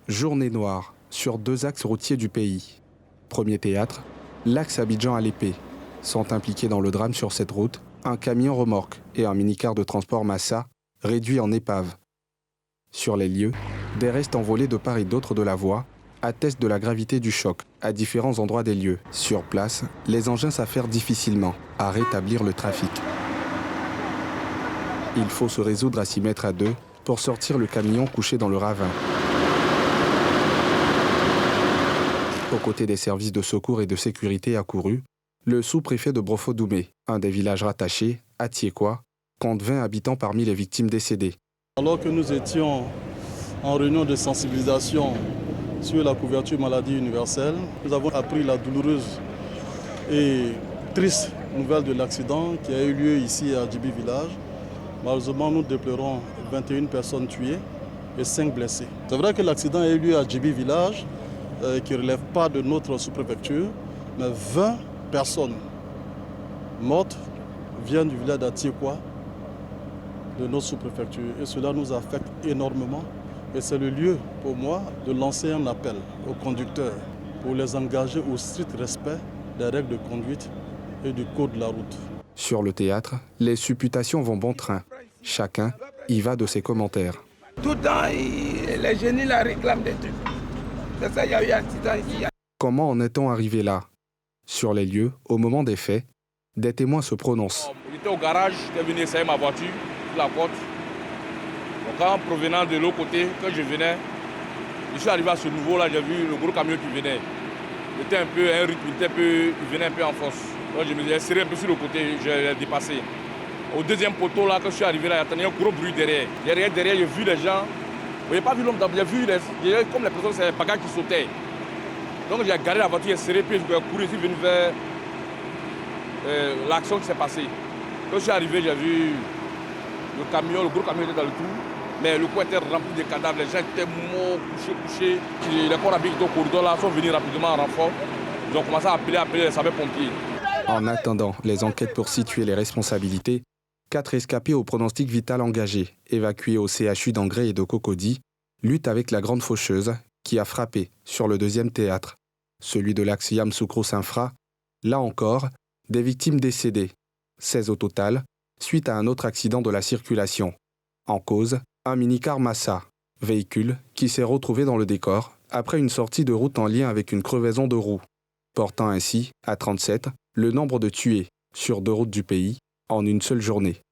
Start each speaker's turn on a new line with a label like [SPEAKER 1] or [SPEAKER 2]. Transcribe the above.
[SPEAKER 1] Journée noire sur 2 axes routiers du pays. Premier théâtre, l'axe Abidjan à l'Épée. Sont impliqués dans le drame sur cette route un camion remorque et un minicar de transport Massa réduit en épave. Sur les lieux, des restes envolés de part et d'autre de la voie attestent de la gravité du choc à différents endroits des lieux. Sur place, les engins s'affairent difficilement à rétablir le trafic. Il faut se résoudre à s'y mettre à deux pour sortir le camion couché dans le ravin. Aux côtés des services de secours et de sécurité accourus, le sous-préfet de Brofo-Doumé, un des villages rattachés, Atiekwa, compte 20 habitants parmi les victimes décédées.
[SPEAKER 2] Alors que nous étions en réunion de sensibilisation sur la couverture maladie universelle, nous avons appris la douloureuse et triste nouvelle de l'accident qui a eu lieu ici à Djibi Village. Malheureusement, nous déplorons 21 personnes tuées et 5 blessés. C'est vrai que l'accident a eu lieu à Djibi Village, qui ne relève pas de notre sous-préfecture, mais 20 personnes mortes viennent du village d'Atiekwa, de notre sous-préfecture. Et cela nous affecte énormément. Et c'est le lieu pour moi de lancer un appel aux conducteurs pour les engager au strict respect des règles de conduite et du code de la route.
[SPEAKER 1] Sur le théâtre, les supputations vont bon train. Chacun y va de ses commentaires.
[SPEAKER 3] Tout le temps, les génies la réclament des trucs. C'est ça, il y a eu un accident ici.
[SPEAKER 1] Comment en est-on arrivé là? Sur les lieux, au moment des faits, des témoins se prononcent.
[SPEAKER 4] J'étais au garage, j'étais venu essayer ma voiture sur la porte. Donc en provenant de l'autre côté, quand je venais, je suis arrivé à ce niveau-là, j'ai vu le gros camion qui venait. Il était un peu un rythme, il venait un peu en force. Donc je me suis serré un peu sur le côté, je l'ai dépassé. Au deuxième poteau, là, quand je suis arrivé là, il y a un gros bruit derrière. Derrière, j'ai vu les gens. Vous n'avez pas vu l'homme d'abord, j'ai vu comme les personnes, c'est les bagages qui sautaient. Donc j'ai garé la voiture, j'ai serré, puis je couru, je suis venu vers l'action qui s'est passée. Quand je suis arrivé, j'ai vu le gros camion était dans le trou, mais le coin était rempli de cadavres, les gens étaient morts, couchés. Les corps habitués au corridor là sont venus rapidement en renfort. Ils ont commencé à appeler les sapeurs-pompiers.
[SPEAKER 1] En attendant les enquêtes pour situer les responsabilités, 4 rescapés au pronostic vital engagé, évacués au CHU d'Angré et de Cocody, luttent avec la grande faucheuse qui a frappé sur le deuxième théâtre, celui de l'axe Yamoussoukro-Sinfra. Là encore, des victimes décédées, 16 au total, suite à un autre accident de la circulation. En cause, un minicar Massa, véhicule qui s'est retrouvé dans le décor après une sortie de route en lien avec une crevaison de roue, portant ainsi à 37 le nombre de tués sur 2 routes du pays en une seule journée.